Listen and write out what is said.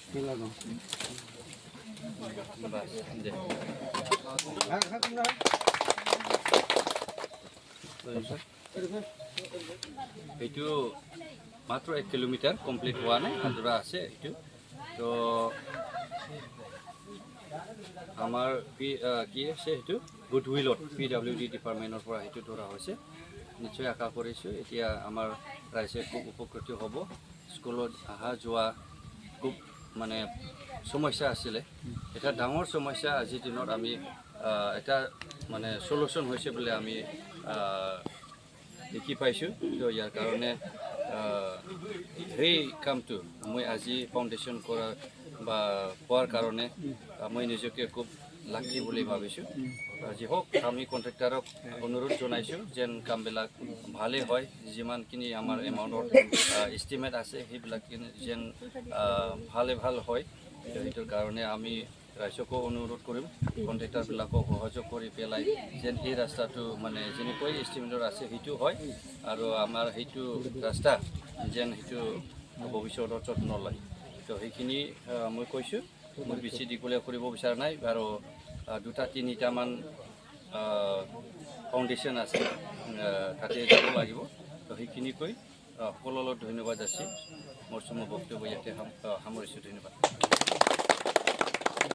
এইটো মাত্ৰ 1 kilometre complete হোৱা নাই, আধৰুৱা আছে এইটো। তো আমাৰ কি আছে সেইটো গুডউইলত PWD ডিপাৰ্টমেণ্টৰ পৰা সেইটো ধৰা হৈছে। নিশ্চয় আশা কৰিছোঁ এতিয়া আমাৰ ৰাইজে খুব উপকৃত হ'ব। স্কুলত অহা যোৱা খুব মানে সমস্যা আছিলে, এটা ডাঙৰ সমস্যা আজিৰ দিনত আমি এটা মানে সলিউশ্যন হৈছে বুলি আমি দেখি পাইছোঁ। তো ইয়াৰ কাৰণে সেই কামটো মই আজি ফাউণ্ডেশ্যন কৰা বা হোৱাৰ কাৰণে মই নিজকে খুব লাকি বুলি ভাবিছোঁ। যি হওক আমি কণ্ট্ৰেক্টাৰক অনুৰোধ জনাইছোঁ যেন কামবিলাক ভালেই হয়, যিমানখিনি আমাৰ এমাউণ্টৰ এষ্টিমেট আছে সেইবিলাকখিনি যেন ভাল হয়। সেইটোৰ কাৰণে আমি ৰাইজকো অনুৰোধ কৰিম কণ্ট্ৰেক্টাৰবিলাকক সহযোগ কৰি পেলাই যেন এই ৰাস্তাটো মানে যেনেকৈ এষ্টিমেটৰ আছে সেইটো হয়, আৰু আমাৰ সেইটো ৰাস্তা যেন সেইটো ভৱিষ্যতৰ যত্ন লয়। তো সেইখিনি মই কৈছোঁ, মই বেছি দীঘলীয়া কৰিব বিচৰা নাই। আৰু 2-3টামান ফাউণ্ডেশ্যন আছে তাতে যাব লাগিব। তো সেইখিনি কৈ সকলোলৈ ধন্যবাদ যাচি মোৰ বক্তব্য ইয়াতে সামৰিছোঁ। ধন্যবাদ।